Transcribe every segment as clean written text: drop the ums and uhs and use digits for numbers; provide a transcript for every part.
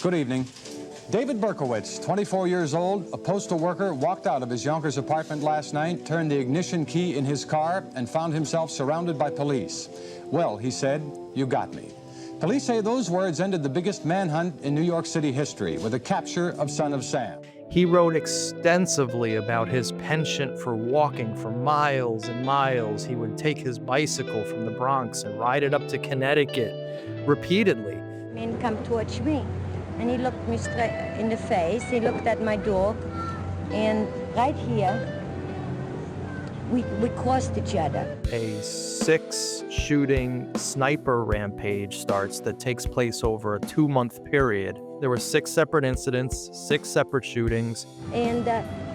Good evening. David Berkowitz, 24 years old, a postal worker, walked out of his Yonkers apartment last night, turned the ignition key in his car, and found himself surrounded by police. Well, he said, "You got me." Police say those words ended the biggest manhunt in New York City history with the capture of Son of Sam. He wrote extensively about his penchant for walking for miles and miles. He would take his bicycle from the Bronx and ride it up to Connecticut repeatedly. Man come towards me, and he looked me straight in the face. He looked at my dog, and right here, we crossed each other. A 6-shooting sniper rampage starts that takes place over a 2-month period. There were 6 separate incidents, 6 separate shootings. And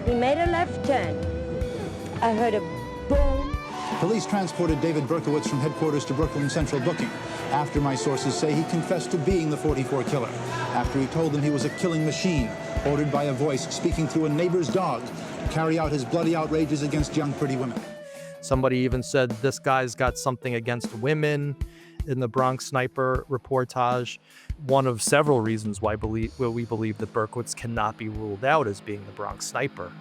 we made a left turn. I heard a boom. Police transported David Berkowitz from headquarters to Brooklyn Central booking. After, my sources say, he confessed to being the 44 killer. After he told them he was a killing machine, ordered by a voice speaking through a neighbor's dog to carry out his bloody outrages against young, pretty women. Somebody even said this guy's got something against women in the Bronx Sniper reportage. One of several reasons why we believe that Berkowitz cannot be ruled out as being the Bronx Sniper.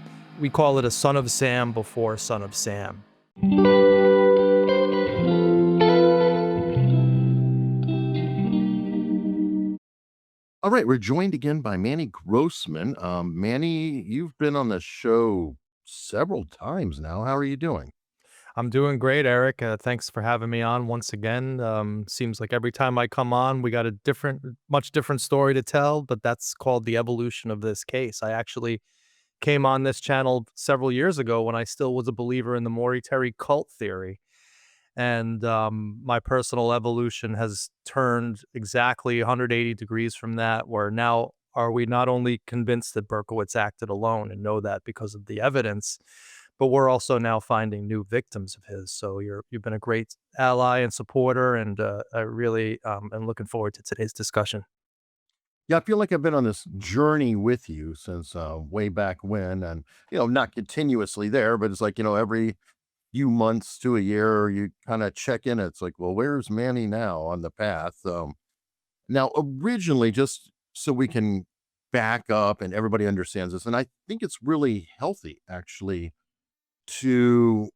We call it a Son of Sam before Son of Sam. All right, we're joined again by Manny Grossman. Manny, you've been on the show several times now. How are you doing? I'm doing great, Eric. Thanks for having me on once again. Seems like every time I come on, we got a much different story to tell, but that's called the evolution of this case. I actually came on this channel several years ago when I still was a believer in the Maury Terry cult theory. And my personal evolution has turned exactly 180 degrees from that, where now are we not only convinced that Berkowitz acted alone and know that because of the evidence, but we're also now finding new victims of his. So you've been a great ally and supporter, and I really am looking forward to today's discussion. Yeah, I feel like I've been on this journey with you since way back when, and not continuously there, but it's like every few months to a year, you kind of check in. It's like, well, where's Manny now on the path? Now, originally, just so we can back up and everybody understands this, and I think it's really healthy actually to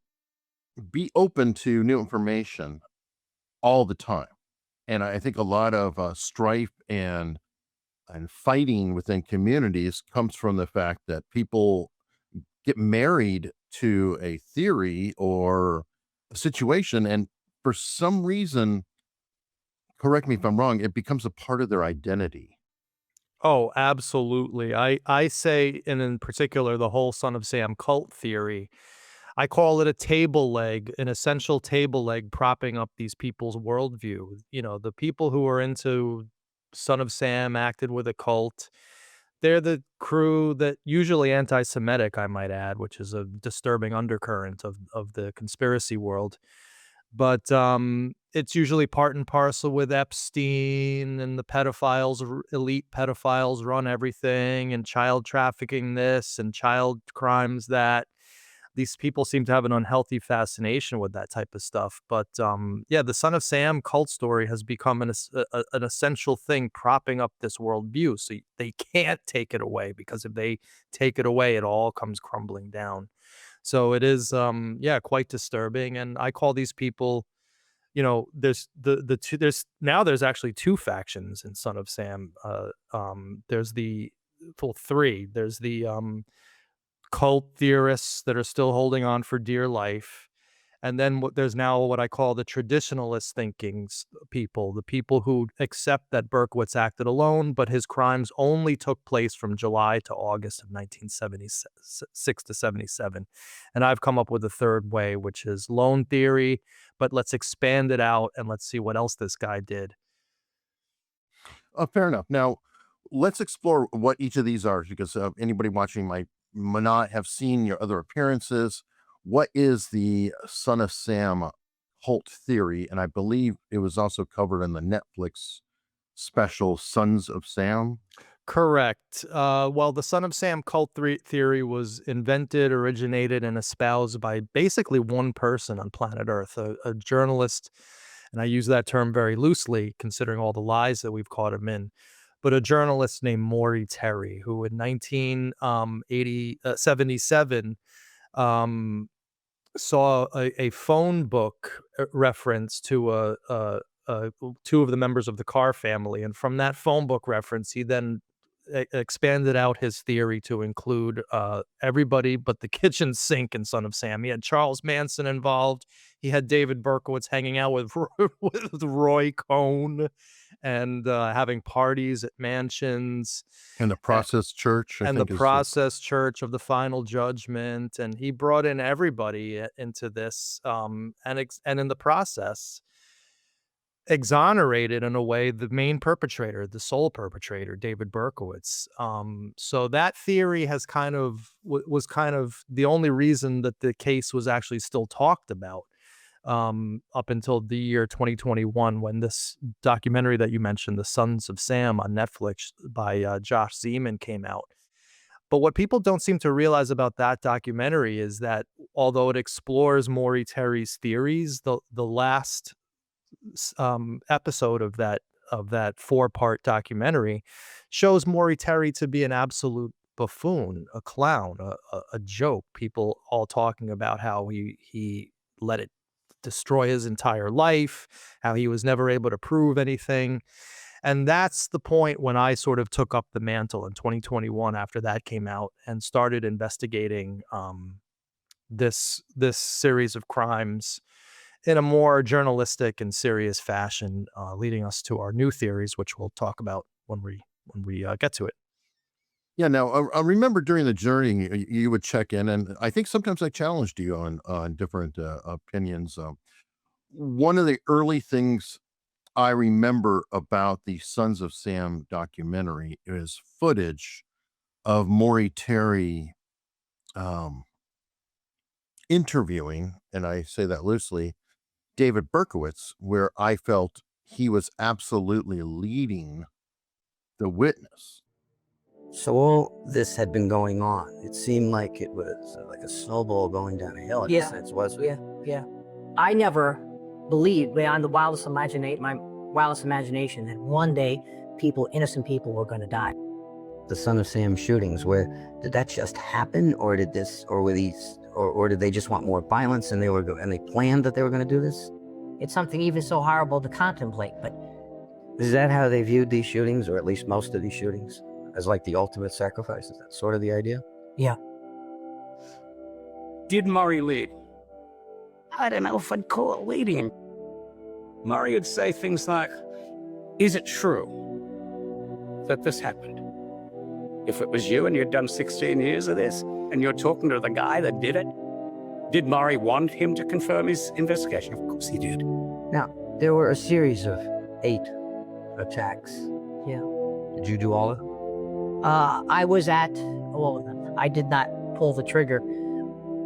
be open to new information all the time. And I think a lot of strife and fighting within communities comes from the fact that people get married to a theory or a situation, and for some reason, correct me if I'm wrong, it becomes a part of their identity. Oh, absolutely. I say, and in particular, the whole Son of Sam cult theory, I call it a table leg, an essential table leg propping up these people's worldview. The people who are into Son of Sam acted with a cult. They're the crew that usually anti-Semitic, I might add, which is a disturbing undercurrent of the conspiracy world. But it's usually part and parcel with Epstein and the pedophiles, elite pedophiles run everything, and child trafficking this and child crimes that. These people seem to have an unhealthy fascination with that type of stuff. But yeah, the Son of Sam cult story has become an essential thing propping up this worldview. So they can't take it away, because if they take it away, it all comes crumbling down. So it is, yeah, quite disturbing. And I call these people, there's the two, there's actually 2 factions in Son of Sam. There's the, well, 3. There's the cult theorists that are still holding on for dear life. And then there's now what I call the traditionalist people, the people who accept that Berkowitz acted alone, but his crimes only took place from July to August of 1976 to 77. And I've come up with a third way, which is lone theory, but let's expand it out and let's see what else this guy did. Fair enough. Now, let's explore what each of these are, because anybody watching might not have seen your other appearances. What is the Son of Sam cult theory? And I believe it was also covered in the Netflix special Sons of Sam. Correct. Well, the Son of Sam cult theory was invented, originated, and espoused by basically one person on planet Earth, a journalist, and I use that term very loosely considering all the lies that we've caught him in. but a journalist named Maury Terry, who in 1977 saw a phone book reference to two of the members of the Carr family, and from that phone book reference, he then expanded out his theory to include everybody but the kitchen sink in Son of Sam. He had Charles Manson involved. He had David Berkowitz hanging out with with Roy Cohn and having parties at mansions. And the Process Church, I And the think, is process church of the final judgment, and he brought in everybody into this, and in the process, exonerated in a way the main perpetrator, the sole perpetrator, David Berkowitz. So that theory has kind of was kind of the only reason that the case was actually still talked about, up until the year 2021, when this documentary that you mentioned, The Sons of Sam on Netflix by Josh Zeman, came out. But what people don't seem to realize about that documentary is that although it explores Maury Terry's theories, the last episode of that 4-part documentary shows Maury Terry to be an absolute buffoon, a clown, a joke. People all talking about how he let it destroy his entire life, how he was never able to prove anything. And that's the point when I sort of took up the mantle in 2021 after that came out and started investigating this series of crimes in a more journalistic and serious fashion, leading us to our new theories, which we'll talk about when we get to it. Yeah. Now, I remember during the journey, you would check in, and I think sometimes I challenged you on different opinions. One of the early things I remember about the Sons of Sam documentary is footage of Maury Terry interviewing, and I say that loosely, David Berkowitz, where I felt he was absolutely leading the witness. So all this had been going on. It seemed like it was like a snowball going down a hill. In a sense, was it? Yeah. I never believed beyond my wildest imagination that one day innocent people were going to die. The Son of Sam shootings, where did that just happen, or did they just want more violence and they planned that they were going to do this? It's something even so horrible to contemplate, but Is that how they viewed these shootings, or at least most of these shootings, as like the ultimate sacrifice? Is that sort of the idea? yeah. Did Murray lead? I don't know if I'd call it leading. Murray would say things like, is it true that this happened? If it was you and you'd done 16 years of this, and you're talking to the guy that did it, did Murray want him to confirm his investigation? Of course he did. Now, there were a series of 8 attacks. Yeah. Did you do all of them? I was at all of them. I did not pull the trigger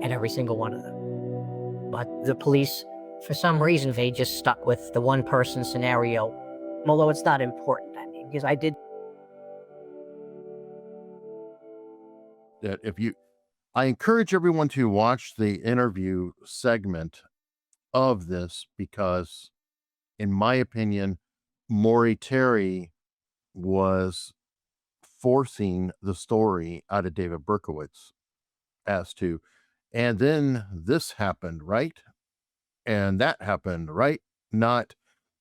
at every single one of them. But the police, for some reason, they just stuck with the one-person scenario, although it's not important, I mean, because I did. That I encourage everyone to watch the interview segment of this, because, in my opinion, Maury Terry was forcing the story out of David Berkowitz as to, and then this happened, right? And that happened, right? Not,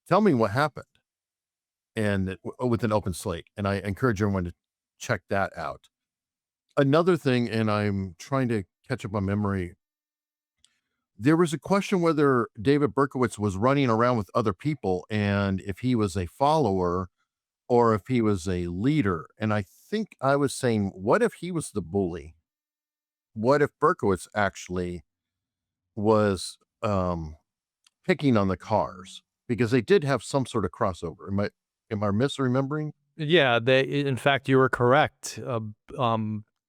tell me what happened. And with an open slate. And I encourage everyone to check that out. Another thing, and I'm trying to catch up on memory, there was a question whether David Berkowitz was running around with other people and if he was a follower or if he was a leader. And I think I was saying, what if he was the bully? What if Berkowitz actually was picking on the Carrs? Because they did have some sort of crossover. Am I misremembering? Yeah, in fact, you were correct.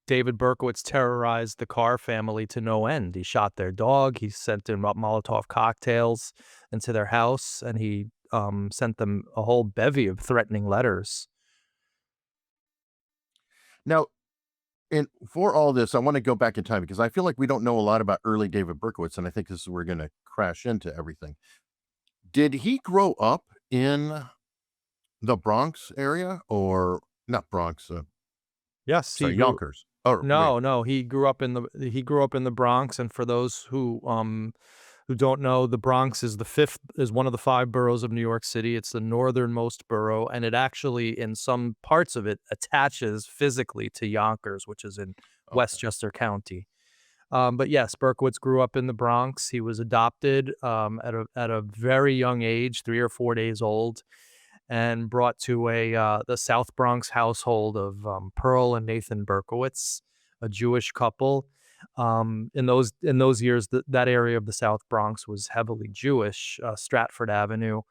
David Berkowitz terrorized the Carr family to no end. He shot their dog. He sent in Molotov cocktails into their house, and he sent them a whole bevy of threatening letters. Now, and for all this, I want to go back in time because I feel like we don't know a lot about early David Berkowitz, and I think this is where we're going to crash into everything. Did he grow up in the Bronx area, or not Bronx? Yes, he Sorry, grew. Yonkers. Oh, wait. No, he grew up in the Bronx, and for those who don't know, the Bronx is one of the 5 boroughs of New York City. It's the northernmost borough, and it actually, in some parts of it, attaches physically to Yonkers, which is in Okay. Westchester County. But yes, Berkowitz grew up in the Bronx. He was adopted at a very young age, 3 or 4 days old, and brought to the South Bronx household of Pearl and Nathan Berkowitz, a Jewish couple. In those years, that area of the South Bronx was heavily Jewish, Stratford Avenue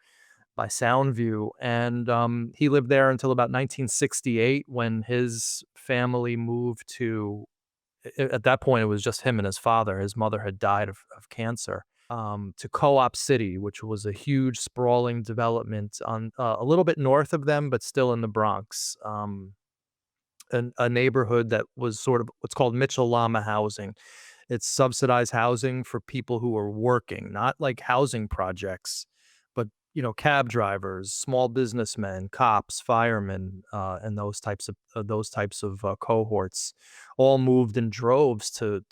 by Soundview, and he lived there until about 1968 when his family moved to. At that point, it was just him and his father. His mother had died of cancer. To Co-op City, which was a huge sprawling development on a little bit north of them, but still in the Bronx. A neighborhood that was sort of what's called Mitchell-Lama housing. It's subsidized housing for people who are working, not like housing projects, but cab drivers, small businessmen, cops, firemen, and those types of cohorts, all moved in droves to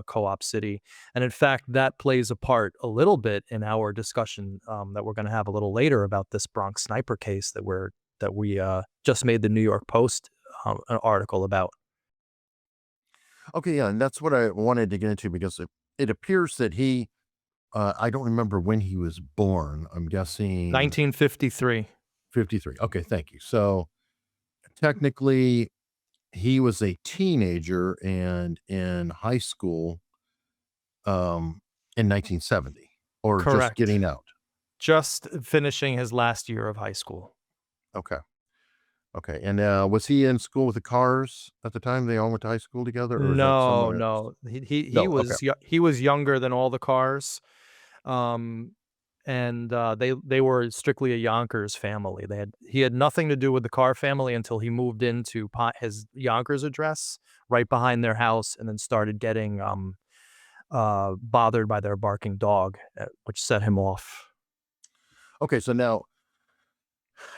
Co-op City. And in fact, that plays a part a little bit in our discussion that we're going to have a little later about this Bronx Sniper case that we just made the New York Post an article about. Okay, yeah, and that's what I wanted to get into because it appears that he, I don't remember when he was born. I'm guessing 1953. 53. Okay, thank you. So technically, he was a teenager and in high school in 1970, or just Correct. getting out. Just finishing his last year of high school. Okay. Okay. And was he in school with the Cars at the time? They all went to high school together, or is that No, someone else? no. He No. Okay. was he was younger than all the cars. Um, and they were strictly a Yonkers family. He had nothing to do with the Carr family until he moved into his Yonkers address right behind their house, and then started getting bothered by their barking dog, which set him off. Okay. So now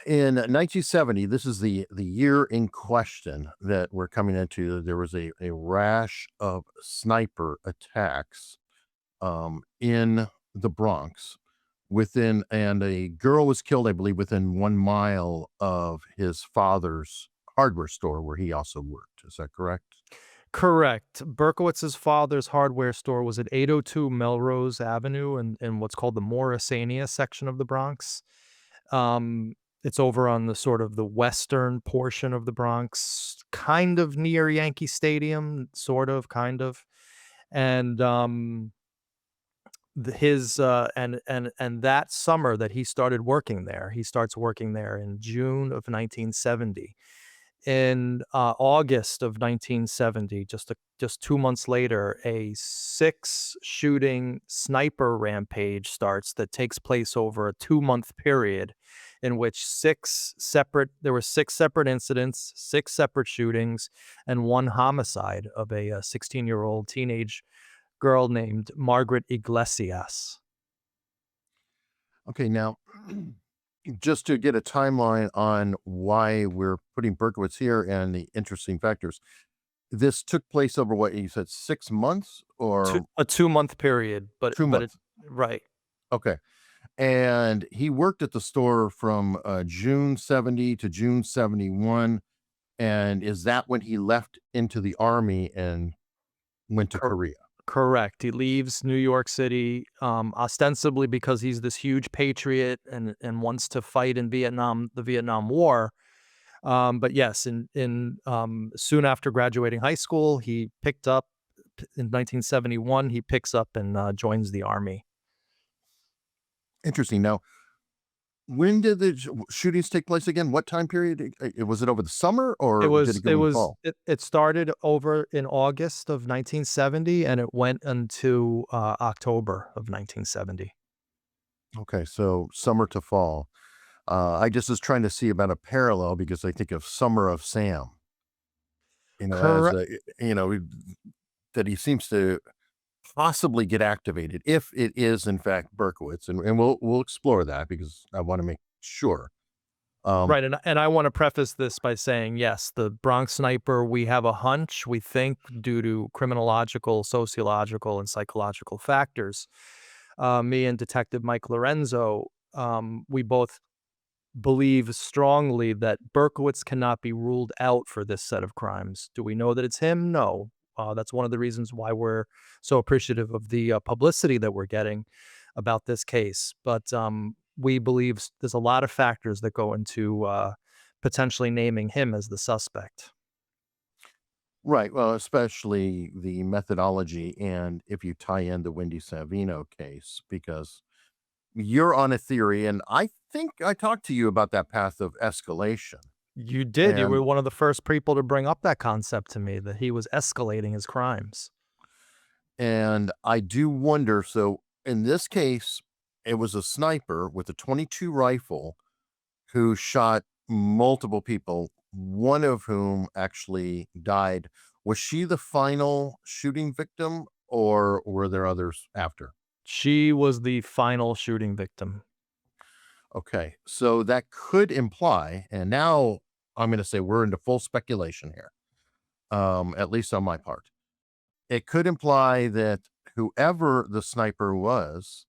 in 1970, this is the year in question that we're coming into. There was a rash of sniper attacks in the Bronx and a girl was killed, I believe, within 1 mile of his father's hardware store where he also worked. Is that correct? Correct. Berkowitz's father's hardware store was at 802 Melrose Avenue in what's called the Morrisania section of the Bronx. Um, it's over on the sort of the western portion of the Bronx, kind of near Yankee Stadium, sort of, kind of. And and that summer that he started working there, he starts working there in June of 1970. In August of 1970, just 2 months later, a 6 shooting sniper rampage starts that takes place over a 2 month period, in which there were 6 separate incidents, 6 separate shootings, and 1 homicide of a 16-year-old teenage girl named Margaret Iglesias. Okay, now just to get a timeline on why we're putting Berkowitz here and the interesting factors. This took place over what you said, 6 months or A 2 month period, but two but it months? right. Okay. And he worked at the store from June 70 to June 71. And is that when he left into the army and went to Korea? Correct. He leaves New York City, ostensibly because he's this huge patriot and wants to fight in the Vietnam War. But yes, in soon after graduating high school, he picked up in 1971. He picks up and joins the army. Interesting. Now, when did the shootings take place again? What time period? Was it over the summer or did it go in the fall? It started over in August of 1970, and it went into October of 1970. Okay, so summer to fall. I just was trying to see about a parallel because I think of Summer of Sam, as Correct. that he seems to possibly get activated if it is in fact Berkowitz, and we'll explore that because I want to make sure. Right, and I want to preface this by saying, yes, the Bronx Sniper, we have a hunch, we think, due to criminological, sociological, and psychological factors. Me and Detective Mike Lorenzo, we both believe strongly that Berkowitz cannot be ruled out for this set of crimes. Do we know that it's him? No. That's one of the reasons why we're so appreciative of the publicity that we're getting about this case. But we believe there's a lot of factors that go into potentially naming him as the suspect. Right. Well, especially the methodology, and if you tie in the Wendy Savino case, because you're on a theory, and I think I talked to you about that path of escalation. You did. You were And one of the first people to bring up that concept to me, that he was escalating his crimes. and I do wonder, so in this case, it was a sniper with a 22 rifle who shot multiple people, one of whom actually died. Was she the final shooting victim, or were there others after? She was the final shooting victim. Okay, so that could imply, and now I'm going to say we're into full speculation here, at least on my part. It could imply that whoever the sniper was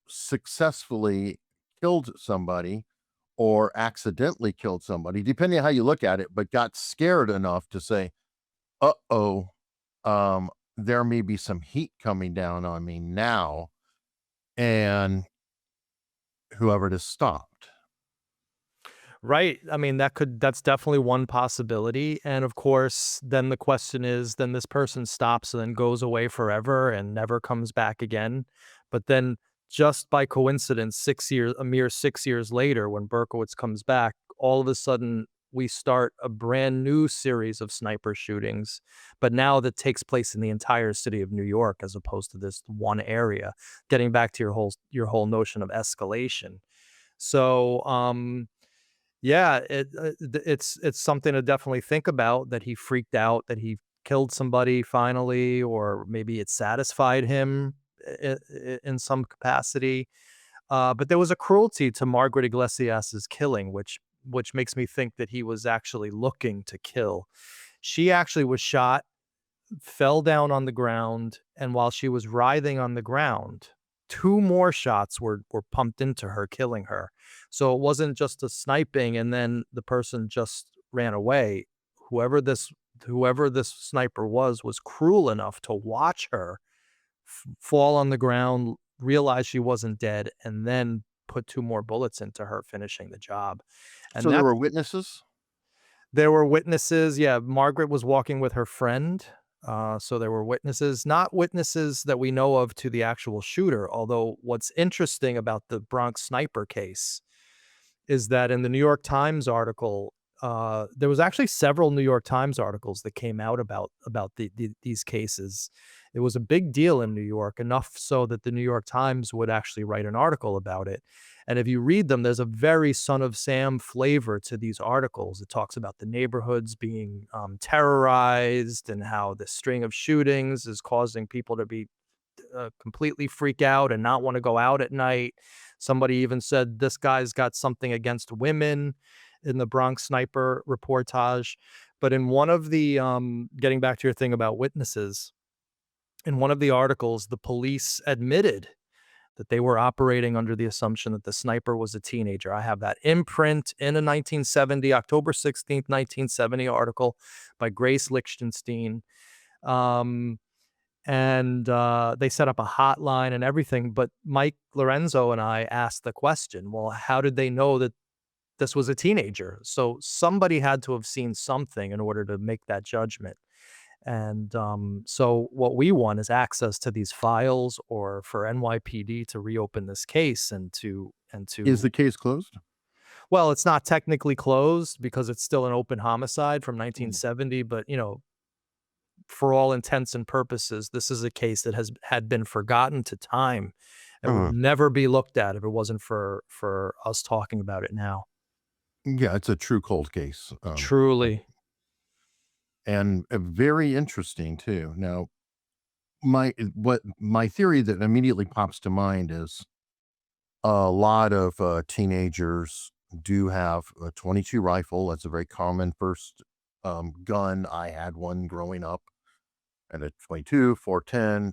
successfully killed somebody or accidentally killed somebody, depending on how you look at it, but got scared enough to say, uh-oh, there may be some heat coming down on me now, and whoever it is stopped. Right. I mean, that's definitely one possibility. And of course, then the question is, then this person stops and then goes away forever and never comes back again. But then just by coincidence, a mere 6 years later, when Berkowitz comes back, all of a sudden we start a brand new series of sniper shootings, but now that takes place in the entire city of New York as opposed to this one area. Getting back to your whole notion of escalation. So, yeah, it's something to definitely think about, that he freaked out, that he killed somebody finally, or maybe it satisfied him in some capacity. But there was a cruelty to Margaret Iglesias's killing, which makes me think that he was actually looking to kill. She actually was shot, fell down on the ground, and while she was writhing on the ground, two more shots were pumped into her, killing her. So it wasn't just a sniping and then the person just ran away. Whoever this whoever this sniper was cruel enough to watch her fall on the ground, realize she wasn't dead, and then put two more bullets into her, finishing the job. So And there that were witnesses? there were witnesses. Yeah, Margaret was walking with her friend. So there were witnesses, not witnesses that we know of to the actual shooter. Although what's interesting about the Bronx Sniper case is that in the New York Times article, there was actually several New York Times articles that came out about these cases. It was a big deal in New York, enough so that the New York Times would actually write an article about it. And if you read them, there's a very Son of Sam flavor to these articles. It talks about the neighborhoods being terrorized and how the string of shootings is causing people to be completely freak out and not want to go out at night. Somebody even said this guy's got something against women in the Bronx Sniper reportage. But in one of the, getting back to your thing about witnesses, in one of the articles, the police admitted that they were operating under the assumption that the sniper was a teenager. I have that imprint in a 1970, October 16th, 1970 article by Grace Lichtenstein. Um, and they set up a hotline and everything. But Mike Lorenzo and I asked the question, well, how did they know that this was a teenager? So somebody had to have seen something in order to make that judgment. And so what we want is access to these files, or for NYPD to reopen this case Is the case closed? well, it's not technically closed because it's still an open homicide from Mm. 1970, but for all intents and purposes, this is a case that had been forgotten to time and would Uh-huh. never be looked at if it wasn't for us talking about it now. Yeah, it's a true cold case. Truly. And very interesting too. Now, my theory that immediately pops to mind is a lot of teenagers do have a 22 rifle. That's a very common first gun. I had one growing up, and a 22, 410,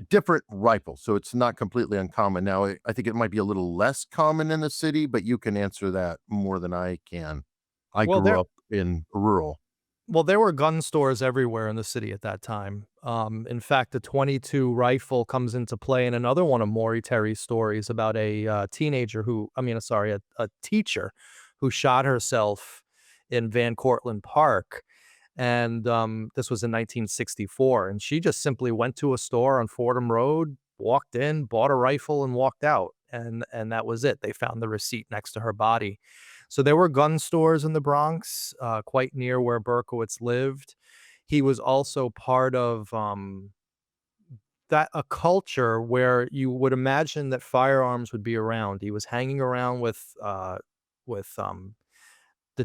different rifles. So it's not completely uncommon. Now, I think it might be a little less common in the city, but you can answer that more than I can. I Well, grew there up in rural. Well, there were gun stores everywhere in the city at that time. In fact, the 22 rifle comes into play in another one of Maury Terry's stories about a teenager a teacher who shot herself in Van Cortlandt Park. And this was in 1964. And she just simply went to a store on Fordham Road, walked in, bought a rifle, and walked out. And that was it. They found the receipt next to her body. So there were gun stores in the Bronx, quite near where Berkowitz lived. He was also part of that a culture where you would imagine that firearms would be around. He was hanging around with the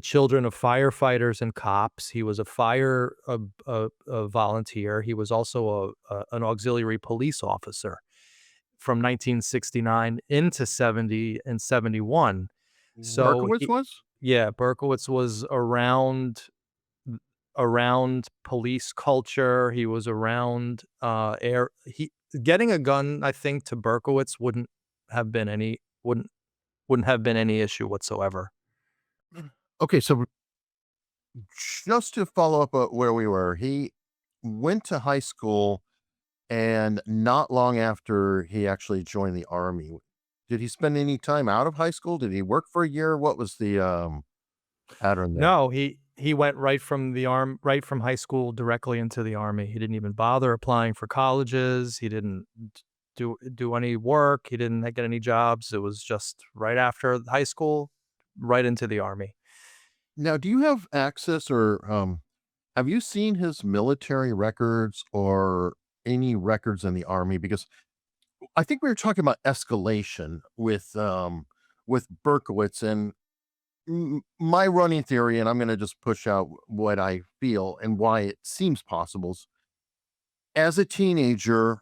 children of firefighters and cops. He was a volunteer. He was also an auxiliary police officer from 1969 into 70 and 71. So Berkowitz was? yeah, Berkowitz was around police culture. He was around air. He Getting a gun, I think, to Berkowitz have been any wouldn't wouldn't have been any issue whatsoever. Okay, so just to follow up where we were, he went to high school, and not long after he actually joined the army. Did he spend any time out of high school? Did he work for a year? What was the pattern there? No, he went right from high school directly into the army. He didn't even bother applying for colleges. He didn't do any work. He didn't get any jobs. It was just right after high school, right into the army. Now, do you have access, or have you seen his military records or any records in the army? Because I think we were talking about escalation with Berkowitz, and my running theory, and I'm going to just push out what I feel and why it seems possible. As a teenager,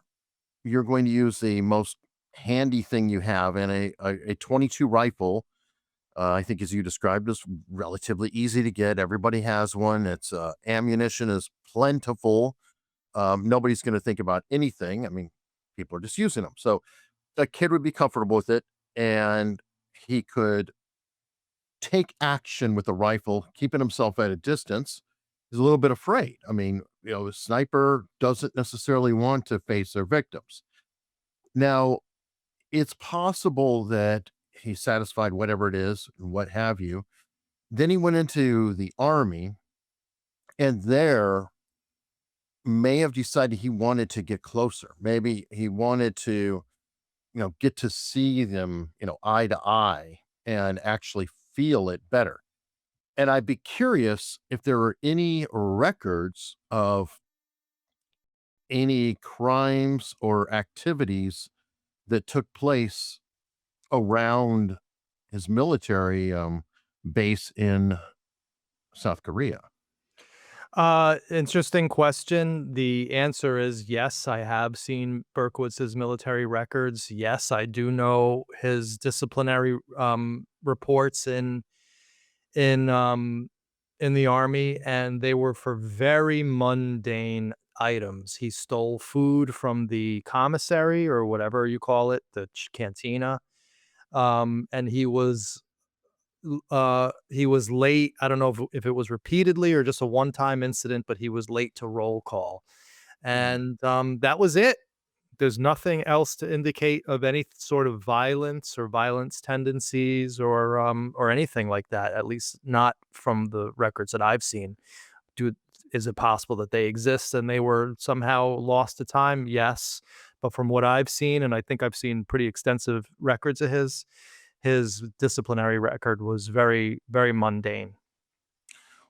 you're going to use the most handy thing you have, and a 22 rifle. I think, as you described, is relatively easy to get. Everybody has one. It's ammunition is plentiful. Nobody's going to think about anything. I mean, people are just using them. So a kid would be comfortable with it, and he could take action with a rifle, keeping himself at a distance. He's a little bit afraid. I mean, a sniper doesn't necessarily want to face their victims. Now, it's possible that he satisfied whatever it is, and what have you. Then he went into the army, and there may have decided he wanted to get closer. Maybe he wanted to, get to see them, eye to eye, and actually feel it better. And I'd be curious if there were any records of any crimes or activities that took place around his military base in South Korea. Interesting question. The answer is yes, I have seen Berkowitz's military records. Yes, I do know his disciplinary reports in um in the army, and they were for very mundane items. He stole food from the commissary, or whatever you call it, the cantina. And he was late. I don't know if it was repeatedly or just a one-time incident, but he was late to roll call. And that was it. There's nothing else to indicate of any sort of violence or violence tendencies or anything like that, at least not from the records that I've seen. Do Is it possible that they exist and they were somehow lost to time? Yes. But from what I've seen, and I think I've seen pretty extensive records of his disciplinary record was very, very mundane.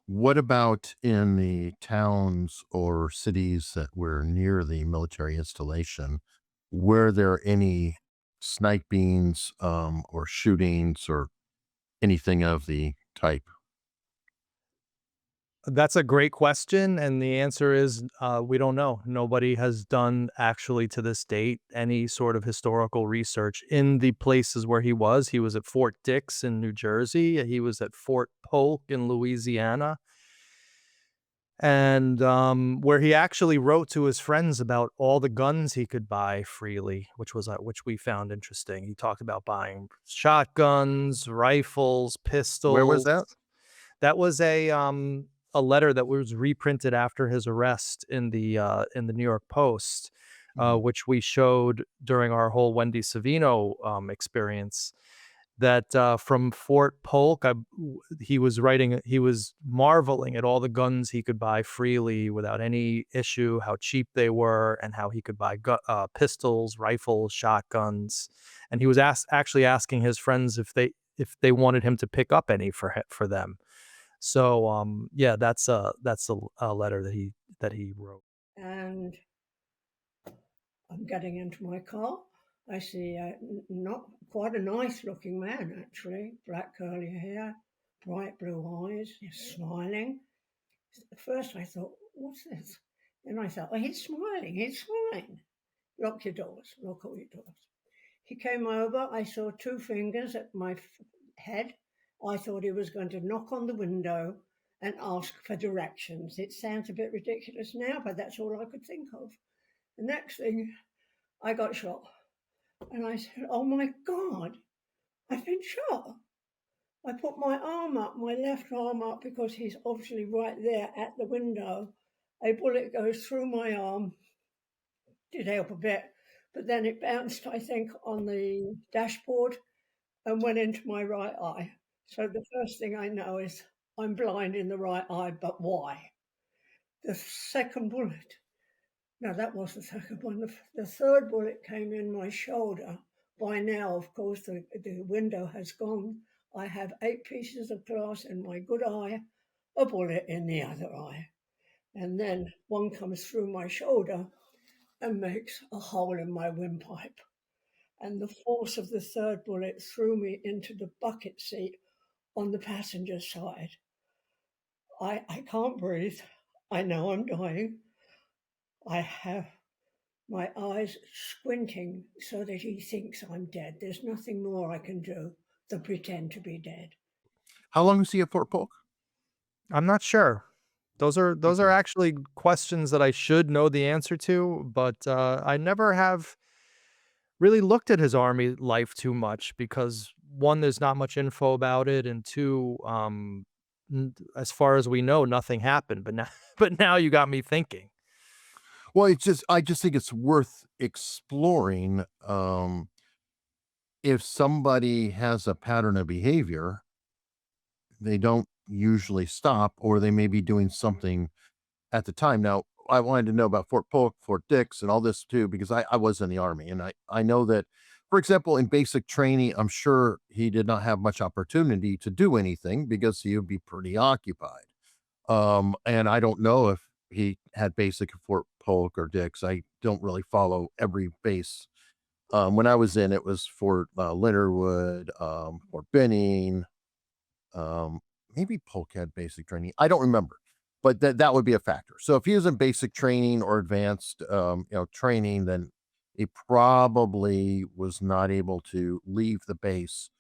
What about in the towns or cities that were near the military installation? Were there any snipings or shootings or anything of the type? That's a great question, and the answer is we don't know. Nobody has done actually to this date any sort of historical research in the places where he was. He was at Fort Dix in New Jersey. He was at Fort Polk in Louisiana, and where he actually wrote to his friends about all the guns he could buy freely, which we found interesting. He talked about buying shotguns, rifles, Where was pistols. that? That was a letter that was reprinted after his arrest in the New York Post, Mhm. which we showed during our whole Wendy Savino experience. That from Fort Polk, he was marveling at all the guns he could buy freely without any issue, how cheap they were, and how he could buy pistols, rifles, shotguns, and he was actually asking his friends if they wanted him to pick up any for them. So, yeah, that's a letter that he wrote. And I'm getting into my car. I see not quite a nice looking man, actually. Black curly hair, bright blue eyes, he's smiling. At first I thought, what's this? Then I thought, oh, he's smiling, he's smiling. Lock your doors, lock all your doors. He came over. I saw two fingers at my head. I thought he was going to knock on the window and ask for directions. It sounds a bit ridiculous now, but that's all I could think of. The next thing, I got shot. And I said, oh my God, I've been shot. I put my arm up, my left arm up, because he's obviously right there at the window. A bullet goes through my arm, did help a bit, but then it bounced, I think, on the dashboard and went into my right eye. So the first thing I know is I'm blind in the right eye, but why? The second bullet, no, that was the second one. The third bullet came in my shoulder. By now, of course, the window has gone. I have 8 pieces of glass in my good eye, a bullet in the other eye. And then one comes through my shoulder and makes a hole in my windpipe. And the force of the third bullet threw me into the bucket seat on the passenger side. I can't breathe. I know I'm dying. I have my eyes squinting so that he thinks I'm dead. There's nothing more I can do than pretend to be dead. How long was he at Fort Polk? I'm not sure. Those are Okay. actually questions that I should know the answer to, but I never have really looked at his army life too much because one, there's not much info about it, and two, as far as we know, nothing happened. But now, but now you got me thinking. Well, I just think it's worth exploring. If somebody has a pattern of behavior, they don't usually stop, or they may be doing something at the time. Now, I wanted to know about Fort Polk, Fort Dix, and all this too, because I was in the army, and I know that, for example, in basic training, I'm sure he did not have much opportunity to do anything because he would be pretty occupied. And I don't know if he had basic at Fort Polk or Dix. I don't really follow every base. When I was in, it was Fort Leonardwood, Fort Benning, um, maybe Polk had basic training. I don't remember, but that would be a factor. So if he was in basic training or advanced, training, then he probably was not able to leave the base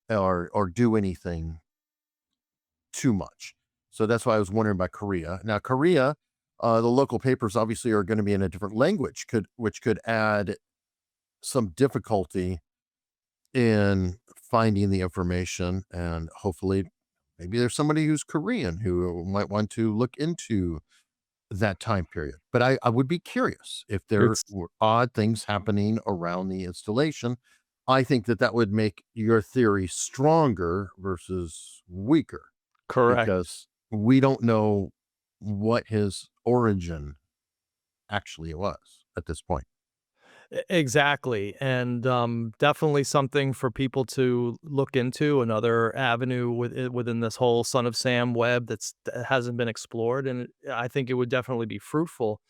or do anything too much. So that's why I was wondering about Korea. Now, Korea, the local papers obviously are going to be in a different language, which could add some difficulty in finding the information, and hopefully maybe there's somebody who's Korean who might want to look into that time period. But I would be curious if there It's were odd things happening around the installation. I think that would make your theory stronger versus weaker, correct. because we don't know what his origin actually was at this point. Exactly, and definitely something for people to look into. Another avenue within this whole Son of Sam web that hasn't been explored, and I think it would definitely be fruitful.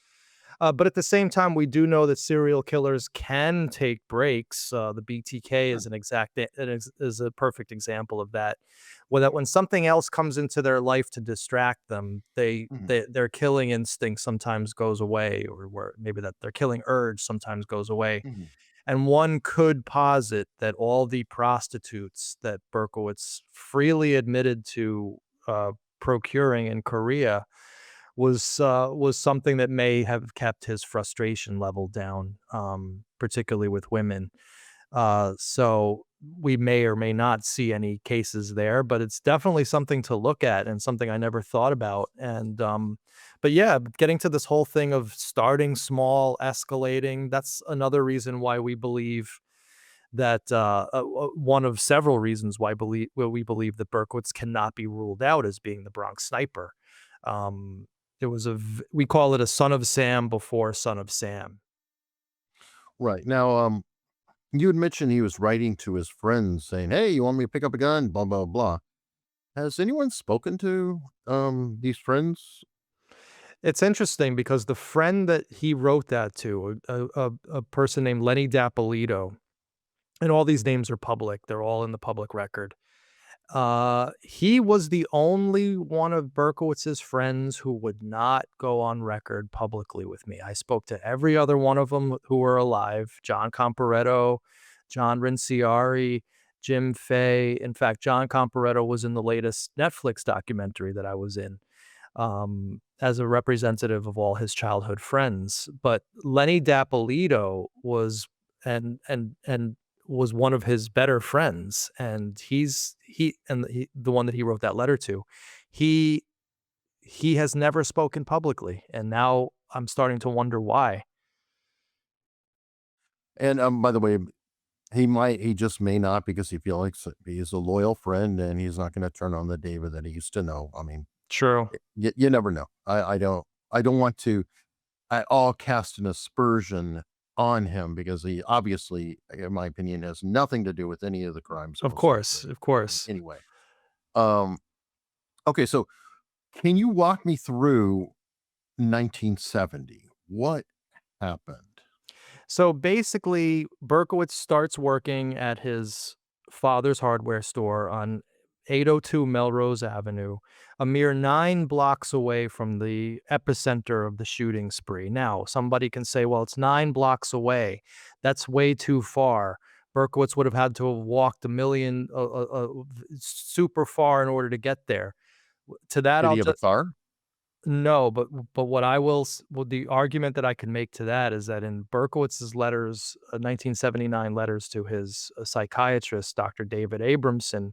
But at the same time, we do know that serial killers can take breaks. The BTK is is a perfect example of that. Well, that when something else comes into their life to distract them, Mhm. their killing instinct sometimes goes away, or where maybe that their killing urge sometimes goes away. Mhm. And one could posit that all the prostitutes that Berkowitz freely admitted to procuring in Korea was something that may have kept his frustration level down, particularly with women. So we may or may not see any cases there, but it's definitely something to look at and something I never thought about. And but yeah, getting to this whole thing of starting small, escalating, that's another reason why we believe that one of several reasons why we believe that Berkowitz cannot be ruled out as being the Bronx Sniper. Um, we call it a son of Sam before son of Sam. Right. Now, you had mentioned he was writing to his friends saying, "Hey, you want me to pick up a gun?" Blah blah blah. Has anyone spoken to these friends? It's interesting because the friend that he wrote that to, a person named Lenny Dapolito, and all these names are public. They're all in the public record. He was the only one of Berkowitz's friends who would not go on record publicly with me. I spoke to every other one of them who were alive: John Comparetto, John Rinciari, Jim Fay. In fact, John Comparetto was in the latest Netflix documentary that I was in, as a representative of all his childhood friends. But Lenny Dapolito and was one of his better friends, and the one that he wrote that letter to. He he has never spoken publicly, and now I'm starting to wonder why. And by the way, he just may not because he feels like he's a loyal friend and he's not going to turn on the David that he used to know. I mean, True. you never know. I don't want to at all cast an aspersion on him because he obviously, in my opinion, has nothing to do with any of the crimes that Of was course, committed. of course. Anyway, um, okay, so can you walk me through 1970? What happened? So basically, Berkowitz starts working at his father's hardware store on 802 Melrose Avenue, a mere 9 blocks away from the epicenter of the shooting spree. Now, somebody can say, well, it's 9 blocks away. That's way too far. Berkowitz would have had to have walked super far in order to get there. To that, Did I'll he have a just car? no, but what I will s well, the argument that I can make to that is that in Berkowitz's letters, 1979 letters to his, psychiatrist, Dr. David Abramson,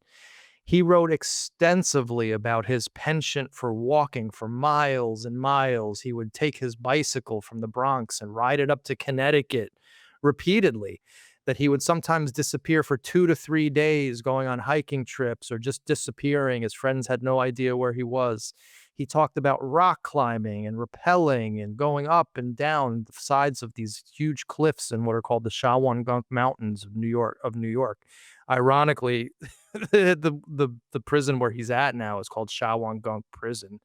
he wrote extensively about his penchant for walking for miles and miles. He would take his bicycle from the Bronx and ride it up to Connecticut repeatedly, that he would sometimes disappear for 2 to 3 days going on hiking trips or just disappearing. His friends had no idea where he was. He talked about rock climbing and rappelling and going up and down the sides of these huge cliffs in what are called the Shawangunk Mountains of New York. Ironically, the prison where he's at now is called Shawangunk Prison.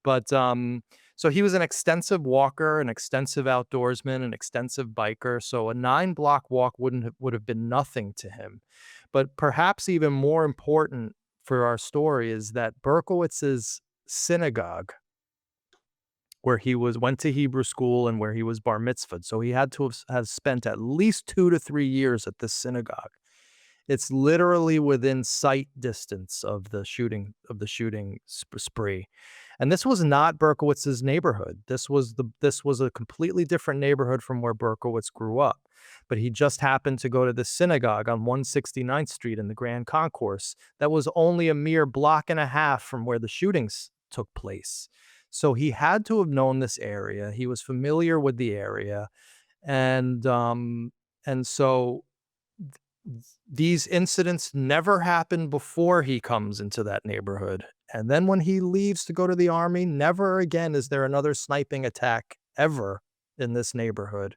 But so he was an extensive walker, an extensive outdoorsman, an extensive biker. So a 9 block walk would have been nothing to him. But perhaps even more important for our story is that Berkowitz's synagogue, where he went to Hebrew school and where he was bar mitzvahed. So he had to have spent at least 2 to 3 years at this synagogue. It's literally within sight distance of the shooting spree. And this was not Berkowitz's neighborhood. This was a completely different neighborhood from where Berkowitz grew up. But he just happened to go to the synagogue on 169th Street in the Grand Concourse that was only a mere block and a half from where the shootings took place. So he had to have known this area. He was familiar with the area. And so these incidents never happen before he comes into that neighborhood. And then when he leaves to go to the army, never again is there another sniping attack ever in this neighborhood.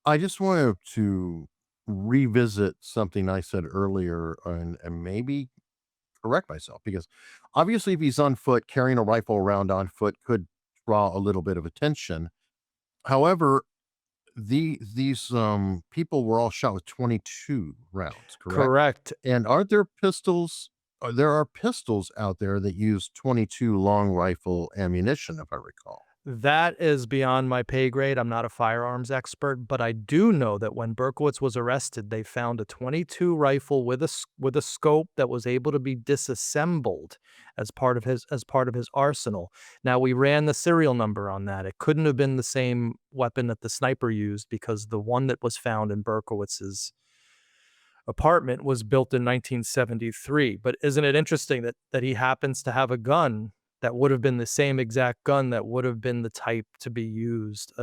I just wanted to revisit something I said earlier and maybe correct myself because obviously if he's on foot carrying a rifle around on foot could draw a little bit of attention. However, these people were all shot with 22 rounds, correct? Correct. And aren't there pistols? There are pistols out there that use 22 long rifle ammunition, if I recall. That is beyond my pay grade. I'm not a firearms expert, but I do know that when Berkowitz was arrested, they found a 22 rifle with with a scope that was able to be disassembled as part of his arsenal. Now, we ran the serial number on that. It couldn't have been the same weapon that the sniper used, because the one that was found in Berkowitz's apartment was built in 1973. But isn't it interesting that he happens to have a gun that would have been the same exact gun that would have been the type to be used,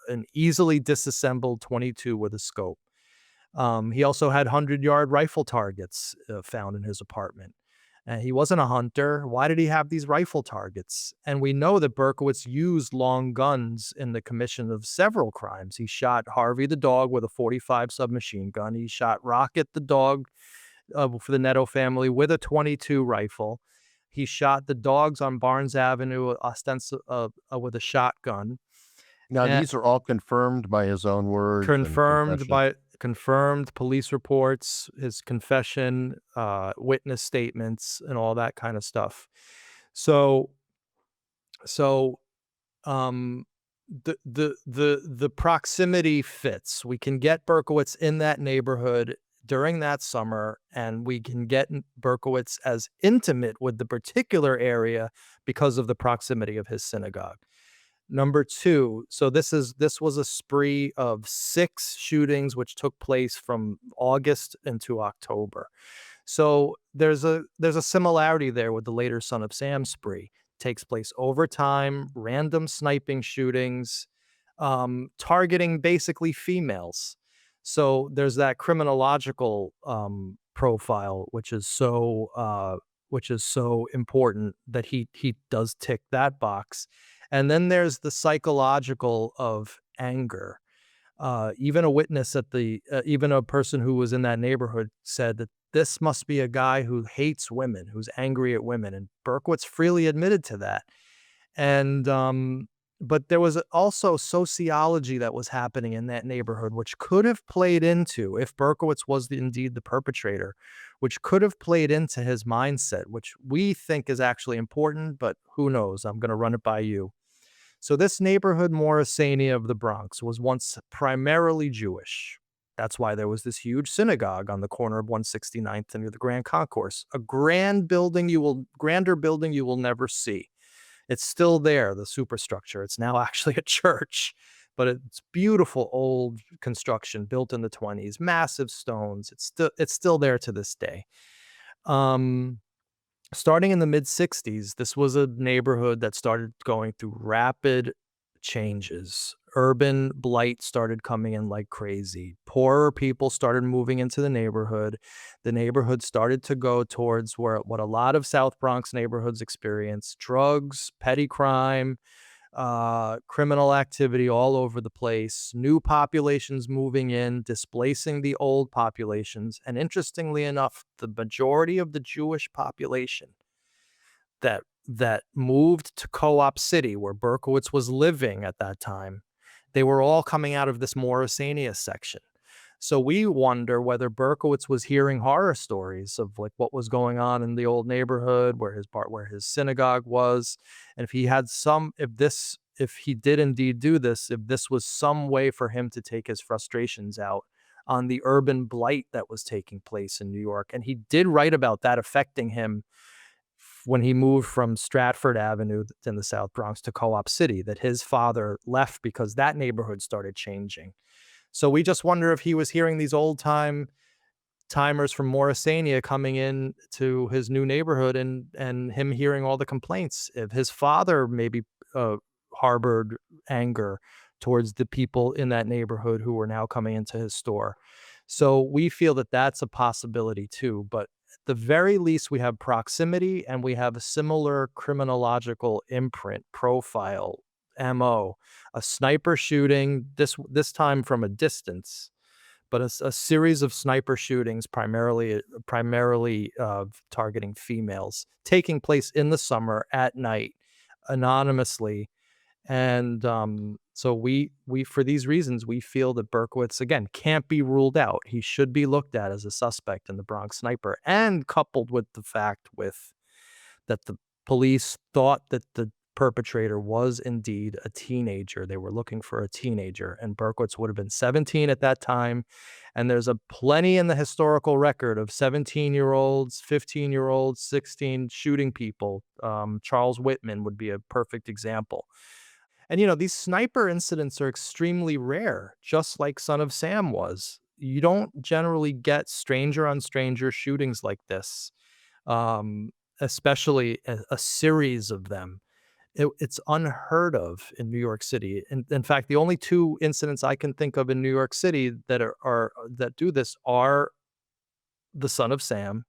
an easily disassembled 22 with a scope. He also had 100-yard rifle targets found in his apartment. And he wasn't a hunter. Why did he have these rifle targets? And we know that Berkowitz used long guns in the commission of several crimes. He shot Harvey the dog with a .45 submachine gun. He shot Rocket the dog for the Netto family with a .22 rifle. He shot the dogs on Barnes Avenue with a shotgun. Now, And these are all confirmed by his own words and confessions. confirmed police reports, his confession, witness statements, and all that kind of stuff. So, so um, the proximity fits. We can get Berkowitz in that neighborhood during that summer, and we can get Berkowitz as intimate with the particular area because of the proximity of his synagogue. Number two, so this was a spree of 6 shootings which took place from August into October. So there's a similarity there with the later Son of Sam spree. Takes place over time, random sniping shootings, targeting basically females. So there's that criminological profile, which is so important that he does tick that box. And then there's the psychological of anger. Even a witness even a person who was in that neighborhood said that this must be a guy who hates women, who's angry at women. And Berkowitz freely admitted to that. And, but there was also sociology that was happening in that neighborhood, which could have played into, if Berkowitz was indeed the perpetrator, which could have played into his mindset, which we think is actually important, but who knows? I'm going to run it by you. So this neighborhood, Morrisania of the Bronx, was once primarily Jewish. That's why there was this huge synagogue on the corner of 169th and the Grand Concourse, a grander building you will never see. It's still there, the superstructure. It's now actually a church, but it's beautiful old construction built in the 1920s, massive stones. It's still there to this day. Starting in the mid-60s, this was a neighborhood that started going through rapid changes. Urban blight started coming in like crazy. Poorer people started moving into the neighborhood. The neighborhood started to go towards what a lot of South Bronx neighborhoods experience: drugs, petty crime, criminal activity all over the place, new populations moving in, displacing the old populations. And interestingly enough, the majority of the Jewish population that moved to Co-op City, where Berkowitz was living at that time, they were all coming out of this Morrisania section. So we wonder whether Berkowitz was hearing horror stories of like what was going on in the old neighborhood where his synagogue was, and if he did indeed do this, if this was some way for him to take his frustrations out on the urban blight that was taking place in New York. And he did write about that affecting him when he moved from Stratford Avenue in the South Bronx to Co-op City, that his father left because that neighborhood started changing. So we just wonder if he was hearing these timers from Morrisania coming in to his new neighborhood and him hearing all the complaints. If his father maybe harbored anger towards the people in that neighborhood who were now coming into his store. So we feel that that's a possibility too. But at the very least, we have proximity and we have a similar criminological imprint, profile, MO, a sniper shooting, this time from a distance, but a series of sniper shootings, primarily targeting females, taking place in the summer at night, anonymously. And So we for these reasons, we feel that Berkowitz, again, can't be ruled out. He should be looked at as a suspect in the Bronx Sniper, and coupled with the fact with that the police thought that the perpetrator was indeed a teenager. They were looking for a teenager, and Berkowitz would have been 17 at that time. And there's a plenty in the historical record of 17-year-olds, 15-year-olds, 16 shooting people. Charles Whitman would be a perfect example. And these sniper incidents are extremely rare, just like Son of Sam was. You don't generally get stranger on stranger shootings like this, um, especially a series of them. It's unheard of in New York City. In fact, the only two incidents I can think of in New York City that are that do this are the Son of Sam,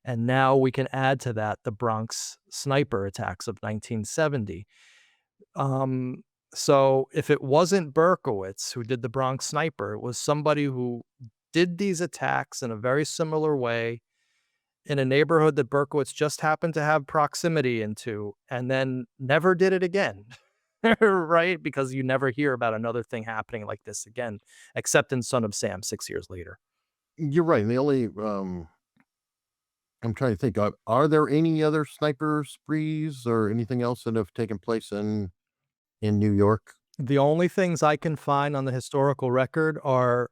and now we can add to that the Bronx Sniper attacks of 1970. Um, so if it wasn't Berkowitz who did the Bronx Sniper, it was somebody who did these attacks in a very similar way in a neighborhood that Berkowitz just happened to have proximity into, and then never did it again. Right? Because you never hear about another thing happening like this again, except in Son of Sam 6 years later. You're right. And the only I'm trying to think. Are there any other sniper sprees or anything else that have taken place in New York? The only things I can find on the historical record are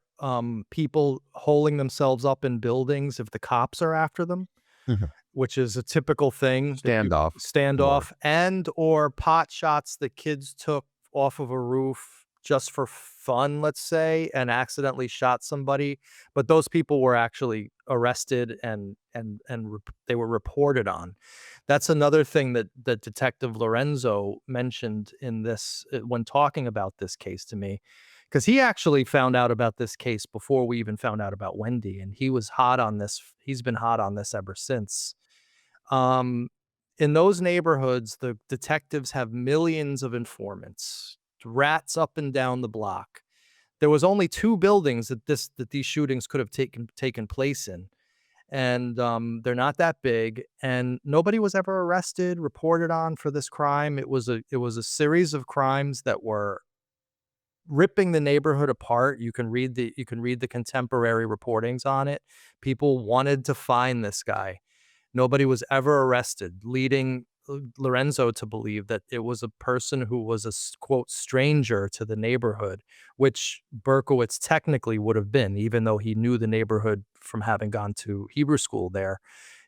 people holding themselves up in buildings if the cops are after them, Mhm. which is a typical thing. Standoff. Standoff, and or pot shots that kids took off of a roof just for fun, let's say, and accidentally shot somebody. But those people were actually arrested and they were reported on. That's another thing that Detective Lorenzo mentioned in this when talking about this case to me, because he actually found out about this case before we even found out about Wendy, and he was hot on this. He's been hot on this ever since. Um, in those neighborhoods, the detectives have millions of informants, rats up and down the block. There was only two buildings that these shootings could have taken place in, and they're not that big, and nobody was ever arrested, reported on for this crime. It was a series of crimes that were ripping the neighborhood apart. You can read the contemporary reportings on it. People wanted to find this guy. Nobody was ever arrested, leading Lorenzo to believe that it was a person who was a quote stranger to the neighborhood, which Berkowitz technically would have been, even though he knew the neighborhood from having gone to Hebrew school there.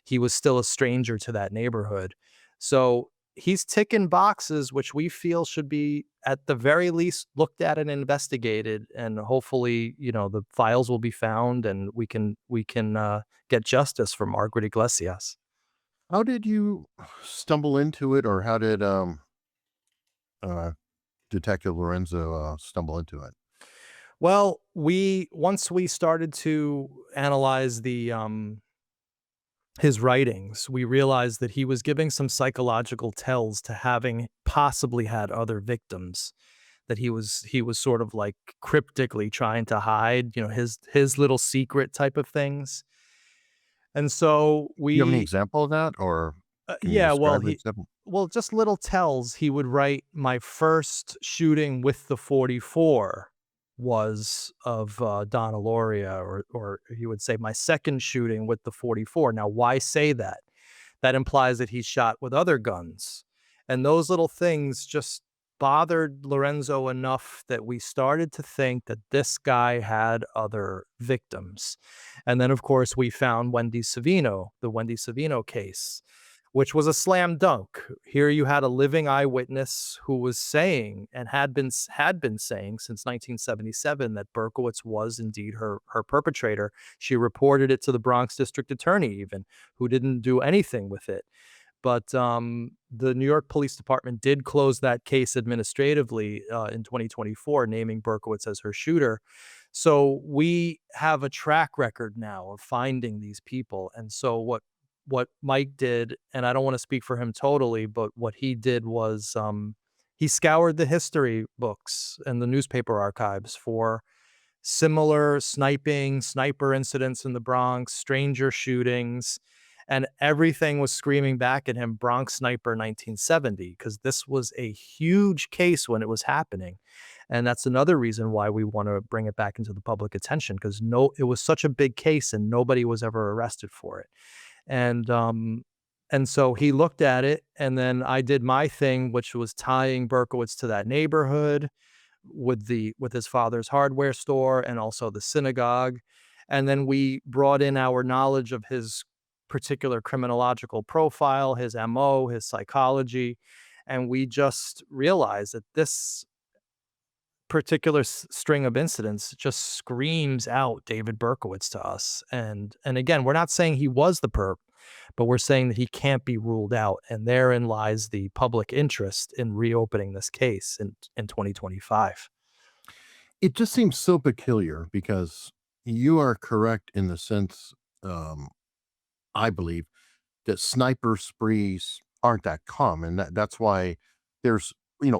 He was still a stranger to that neighborhood. So he's ticking boxes, which we feel should be at the very least looked at and investigated, and hopefully, the files will be found, and we can get justice for Margaret Iglesias. How did you stumble into it, or how did uh, Detective Lorenzo stumble into it? Well, once we started to analyze the his writings, we realized that he was giving some psychological tells to having possibly had other victims that he was sort of like cryptically trying to hide, his little secret type of things. And so You have any we example of that, or can you yeah, well, describe an he example? well, just little tells. He would write, "My first shooting with the 44 was of Donna Loria," or he would say, "My second shooting with the 44." Now, why say that? That implies that he shot with other guns. And those little things just bothered Lorenzo enough that we started to think that this guy had other victims. And then, of course, we found the Wendy Savino case, which was a slam dunk. Here you had a living eyewitness who was saying, and had been saying since 1977, that Berkowitz was indeed her perpetrator. She reported it to the Bronx district attorney, even, who didn't do anything with it. But the New York Police Department did close that case administratively in 2024, naming Berkowitz as her shooter. So we have a track record now of finding these people. And so what Mike did, and I don't want to speak for him totally, but what he did was he scoured the history books and the newspaper archives for similar sniper incidents in the Bronx, stranger shootings, And everything was screaming back at him, Bronx Sniper 1970, because this was a huge case when it was happening. And that's another reason why we want to bring it back into the public attention, because it was such a big case and nobody was ever arrested for it. And so he looked at it, and then I did my thing, which was tying Berkowitz to that neighborhood with his father's hardware store and also the synagogue. And then we brought in our knowledge of his particular criminological profile, his MO, his psychology, and we just realized that this particular string of incidents just screams out David Berkowitz to us. And again, we're not saying he was the perp, but we're saying that he can't be ruled out. And therein lies the public interest in reopening this case in 2025. It just seems so peculiar because you are correct in the sense, um, I believe, that sniper sprees aren't that common. That's why there's,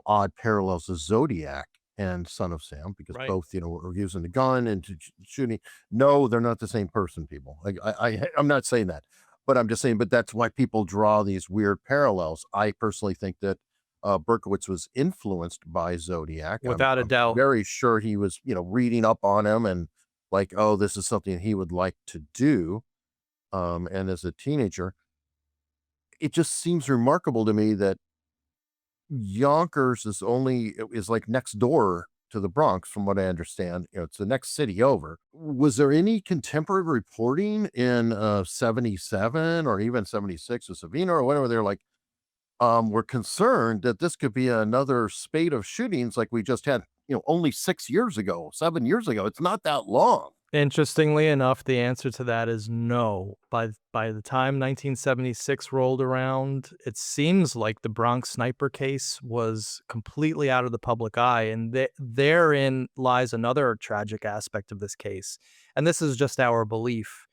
odd parallels to Zodiac and Son of Sam, because Right. both, are using the gun and shooting. No, they're not the same person, people. Like I'm not saying that, but I'm just saying, but that's why people draw these weird parallels. I personally think that Berkowitz was influenced by Zodiac. Without a I'm doubt. very sure he was, reading up on him and like, oh, this is something he would like to do. And as a teenager, it just seems remarkable to me that Yonkers is like next door to the Bronx, from what I understand. It's the next city over. Was there any contemporary reporting in 77 or even 76 with Savino or whatever? They're like, we're concerned that this could be another spate of shootings like we just had, only 6 years ago, 7 years ago. It's not that long. Interestingly enough, the answer to that is no. By the time 1976 rolled around, it seems like the Bronx Sniper case was completely out of the public eye, and therein lies another tragic aspect of this case. And this is just our belief,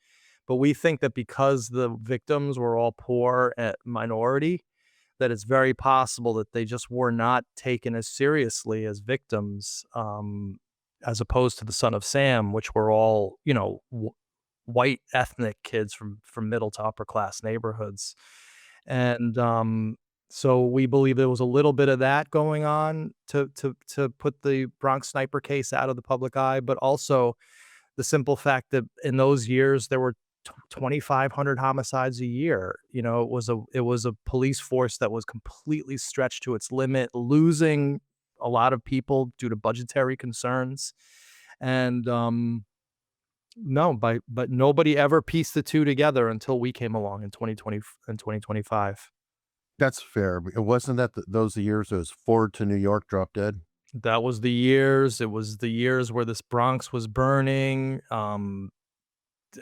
but we think that because the victims were all poor and minority, that it's very possible that they just were not taken as seriously as victims, as opposed to the Son of Sam, which were all, white ethnic kids from middle to upper class neighborhoods. And so we believe there was a little bit of that going on to put the Bronx Sniper case out of the public eye, but also the simple fact that in those years there were 2,500 homicides a year. It was a police force that was completely stretched to its limit, losing a lot of people due to budgetary concerns. And no, but nobody ever pieced the two together until we came along in 2020 and 2025. That's fair. It wasn't that those years it was Ford to New York drop dead. That was the years. It was the years where this Bronx was burning.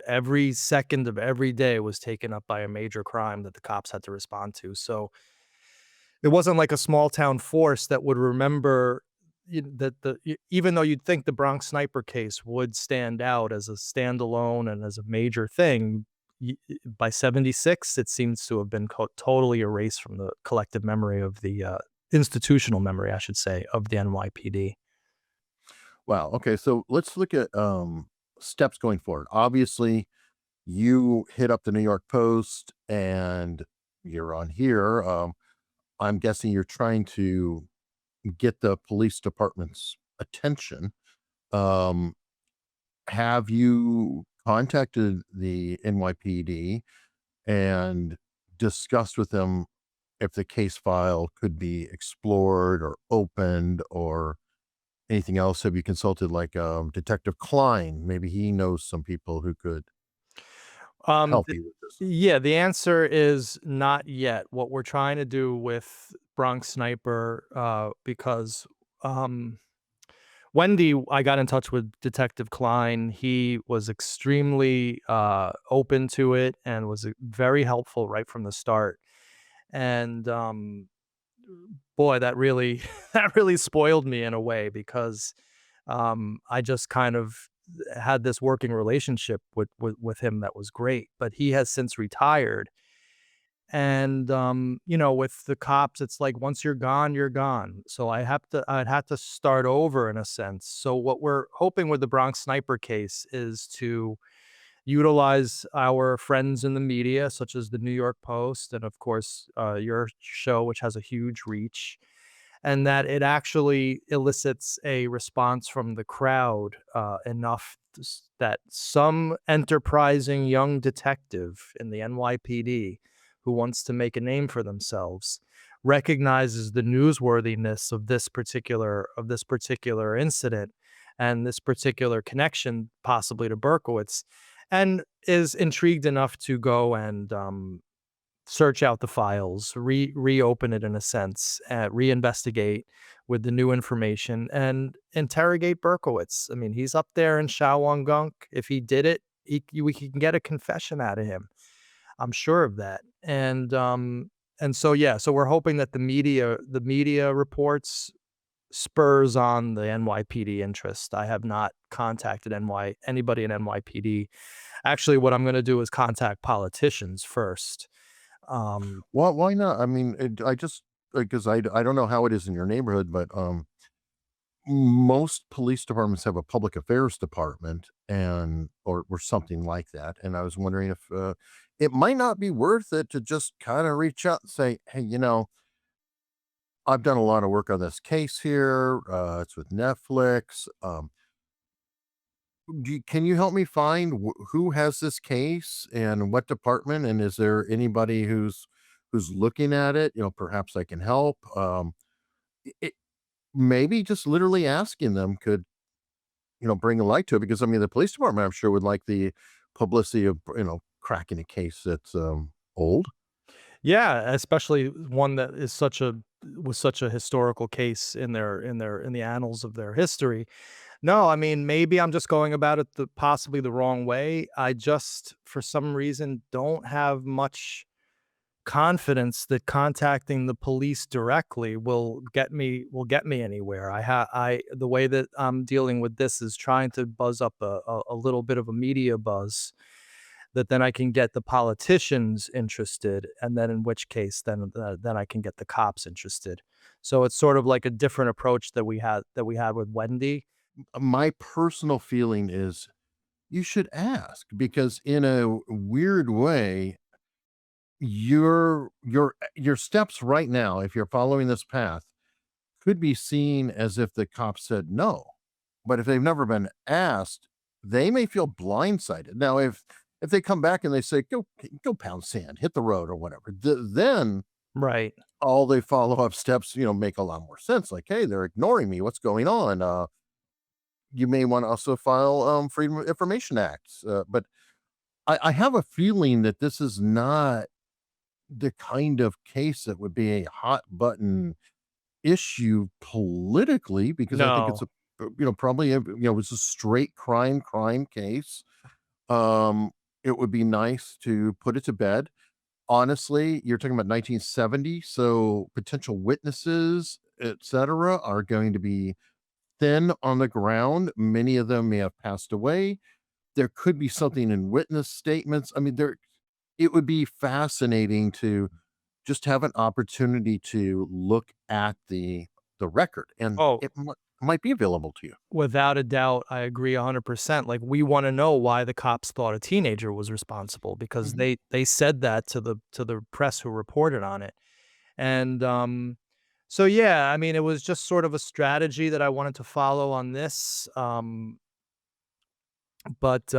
Every second of every day was taken up by a major crime that the cops had to respond to. So it wasn't like a small town force that would remember even though you'd think the Bronx Sniper case would stand out as a standalone and as a major thing, by 76, it seems to have been totally erased from the collective memory of the institutional memory, I should say, of the NYPD. Wow. Okay. So let's look at steps going forward. Obviously, you hit up the New York Post and you're on here. I'm guessing you're trying to get the police department's attention. Um, have you contacted the NYPD and discussed with them if the case file could be explored or opened or anything else? Have you consulted like Detective Klein? Maybe he knows some people who could help you with this. Yeah, the answer is not yet. What we're trying to do with Bronx Sniper, because Wendy, I got in touch with Detective Klein. He was extremely open to it and was very helpful right from the start. And boy, that really that really spoiled me in a way, because I just kind of had this working relationship with him that was great. But he has since retired. And with the cops, it's like once you're gone, you're gone. So I'd have to start over in a sense. So what we're hoping with the Bronx Sniper case is to utilize our friends in the media, such as the New York Post, and of course, your show, which has a huge reach, and that it actually elicits a response from the crowd enough that some enterprising young detective in the NYPD who wants to make a name for themselves recognizes the newsworthiness of this particular incident and this particular connection possibly to Berkowitz, and is intrigued enough to go and search out the files, reopen it in a sense, reinvestigate with the new information, and interrogate Berkowitz. I mean, he's up there in Shawangunk. If he did it, we can get a confession out of him. I'm sure of that. And so yeah, so we're hoping that the media reports spurs on the NYPD interest. I have not contacted anybody in NYPD. Actually, what I'm going to do is contact politicians first. Well, why not? I mean, I just because I don't know how it is in your neighborhood, but most police departments have a public affairs department and or something like that. And I was wondering if it might not be worth it to just kind of reach out and say, hey, I've done a lot of work on this case here. It's with Netflix. Can you help me find who has this case and what department? And is there anybody who's looking at it? Perhaps I can help. It, maybe just literally asking them could bring a light to it, because I mean the police department I'm sure would like the publicity of cracking a case that's old. Yeah, especially one that is such a historical case in the annals of their history. No, I mean, maybe I'm just going about it possibly the wrong way. I just, for some reason, don't have much confidence that contacting the police directly will get me anywhere. The way that I'm dealing with this is trying to buzz up a little bit of a media buzz that then I can get the politicians interested, and then in which case then I can get the cops interested. So it's sort of like a different approach that we had with Wendy. My personal feeling is you should ask, because in a weird way your steps right now, if you're following this path, could be seen as if the cops said no. But if they've never been asked, they may feel blindsided. Now, if they come back and they say, go pound sand, hit the road or whatever, then Right. all the follow-up steps, make a lot more sense. Like, hey, they're ignoring me. What's going on? You may want to also file Freedom of Information Acts. But I have a feeling that this is not the kind of case that would be a hot button issue politically, because I think it's No. probably it's a straight crime case. It would be nice to put it to bed. Honestly, you're talking about 1970, so potential witnesses, etc., are going to be thin on the ground. Many of them may have passed away. There could be something in witness statements. I mean, it would be fascinating to just have an opportunity to look at the record, and Oh, it might be available to you. without a doubt, I agree 100%. Like, we wanna know why the cops thought a teenager was responsible, because Mhm. they said that to the press who reported on it. And, so yeah, I mean, it was just sort of a strategy that I wanted to follow on this, but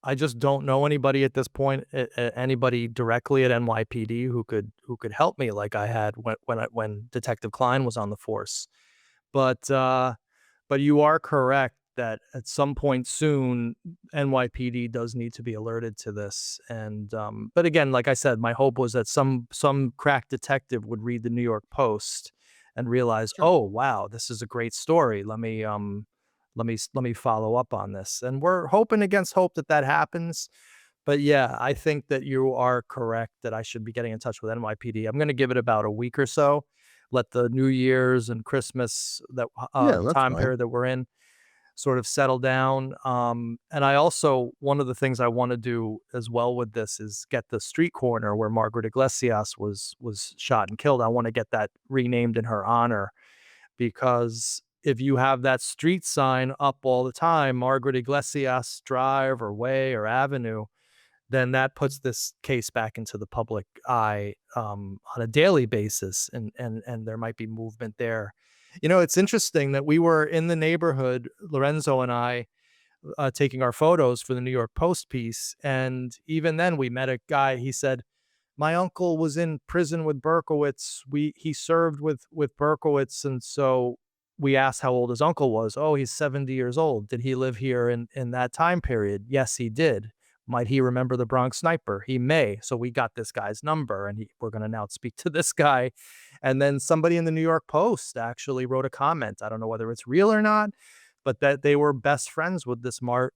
I just don't know anybody at this point, anybody directly at NYPD who could help me like I had when Detective Klein was on the force. But, uh But you are correct that at some point soon, NYPD does need to be alerted to this. And but again, like I said, my hope was that some crack detective would read the New York Post and realize, Sure. oh wow, this is a great story. Let me follow up on this. And we're hoping against hope that that happens. But yeah, I think that you are correct that I should be getting in touch with NYPD. I'm going to give it about a week or so, let the New Year's and Christmas Yeah, that's time fine. period that we're in sort of settle down. And I also, one of the things I want to do as well with this is get the street corner where Margaret Iglesias was shot and killed. I want to get that renamed in her honor, because if you have that street sign up all the time, Margaret Iglesias Drive or Way or Avenue, then that puts this case back into the public eye on a daily basis, and there might be movement there. You know, it's interesting that we were in the neighborhood, Lorenzo and I, taking our photos for the New York Post piece, and even then we met a guy. He said, "My uncle was in prison with Berkowitz. He served with Berkowitz, and so we asked how old his uncle was. Oh, he's 70 years old. Did he live here in that time period? Yes, he did. Might he remember the Bronx Sniper? He may. So we got this guy's number, and we're going to now speak to this guy." And then somebody in the New York Post actually wrote a comment. I don't know whether it's real or not, but that they were best friends with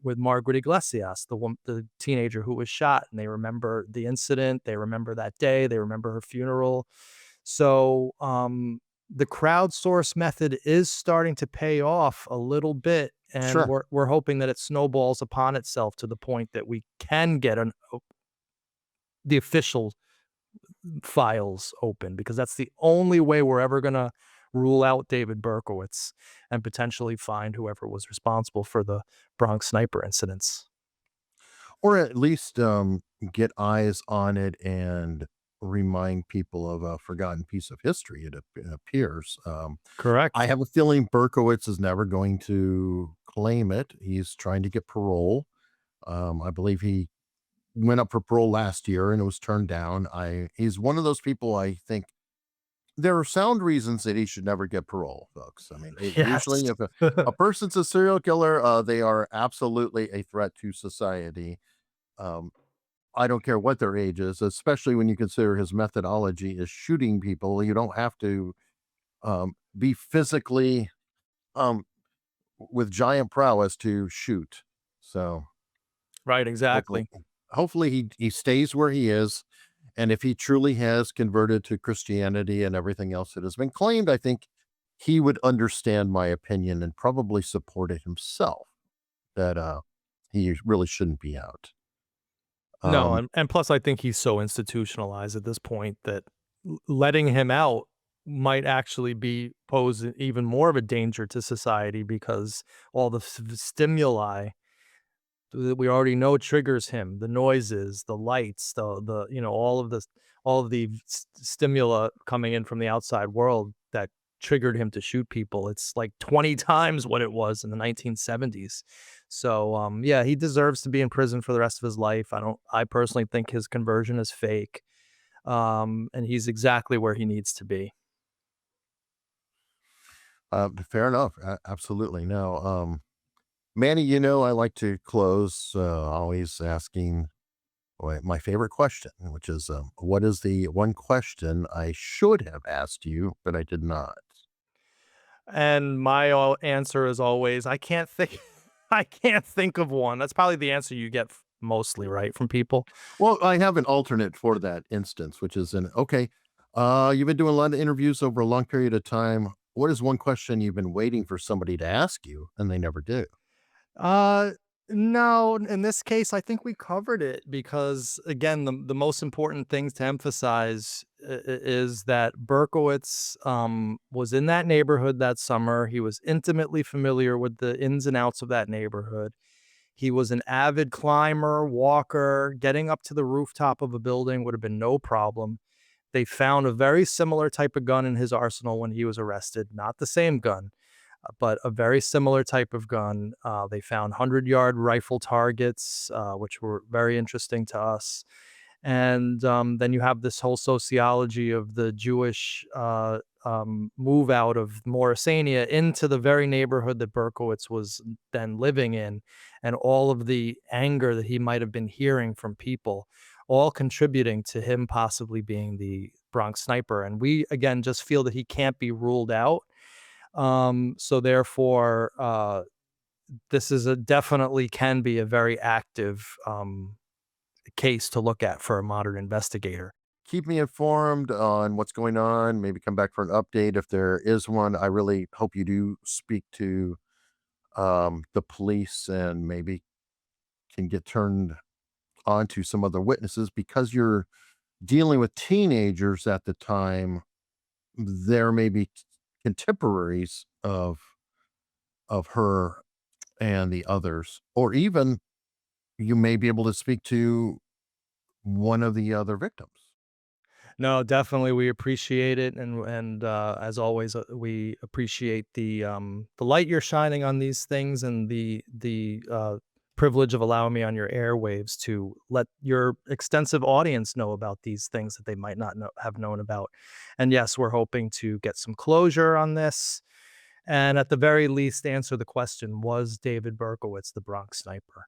with Margaret Iglesias, the teenager who was shot, and they remember the incident, they remember that day, they remember her funeral. So the crowdsource method is starting to pay off a little bit, and Sure. we're hoping that it snowballs upon itself to the point that we can get the official files open, because that's the only way we're ever going to rule out David Berkowitz and potentially find whoever was responsible for the Bronx Sniper incidents. Or at least get eyes on it and remind people of a forgotten piece of history, it appears. I Correct. have a feeling Berkowitz is never going to claim it. He's trying to get parole. I believe he went up for parole last year and it was turned down. He's one of those people. I think there are sound reasons that he should never get parole, folks. I mean, usually Yes. if a person's a serial killer, they are absolutely a threat to society. Um, I don't care what their age is, especially when you consider his methodology is shooting people. You don't have to be physically um, with giant prowess to shoot. So Right, hopefully, exactly. hopefully he stays where he is. And if he truly has converted to Christianity and everything else that has been claimed, I think he would understand my opinion and probably support it himself that he really shouldn't be out. No, Um, and plus I think he's so institutionalized at this point that letting him out might actually be pose even more of a danger to society, because all the stimuli that we already know triggers him, the noises, the lights, the all of the stimula coming in from the outside world that triggered him to shoot people. It's like 20 times what it was in the 1970s. So yeah, he deserves to be in prison for the rest of his life. I personally think his conversion is fake. And he's exactly where he needs to be. fair enough. Absolutely. No. Manny, I like to close always asking my favorite question, which is what is the one question I should have asked you, but I did not? And my answer is always, I can't think I can't think of one. That's probably the answer you get mostly, right, from people. Well, I have an alternate for that instance, which is okay, you've been doing a lot of interviews over a long period of time. What is one question you've been waiting for somebody to ask you and they never do? Uh, no, in this case, I think we covered it, because again, the most important things to emphasize is that Berkowitz was in that neighborhood that summer. He was intimately familiar with the ins and outs of that neighborhood. He was an avid climber, walker. Getting up to the rooftop of a building would have been no problem. They found a very similar type of gun in his arsenal when he was arrested, not the same gun, but a very similar type of gun. They found 100-yard rifle targets, which were very interesting to us. And then you have this whole sociology of the Jewish move out of Morrisania into the very neighborhood that Berkowitz was then living in, and all of the anger that he might have been hearing from people, all contributing to him possibly being the Bronx Sniper. And we, again, just feel that he can't be ruled out. So therefore, this is definitely can be a very active case to look at for a modern investigator. Keep me informed on what's going on. Maybe come back for an update if there is one. I really hope you do speak to the police and maybe can get turned on to some other witnesses, because you're dealing with teenagers at the time. There may be contemporaries of of her and the others, or even you may be able to speak to one of the other victims. No, definitely we appreciate it, and as always, we appreciate the light you're shining on these things, and the privilege of allowing me on your airwaves to let your extensive audience know about these things that they might not have known about. And yes, we're hoping to get some closure on this, and at the very least, answer the question: was David Berkowitz the Bronx Sniper?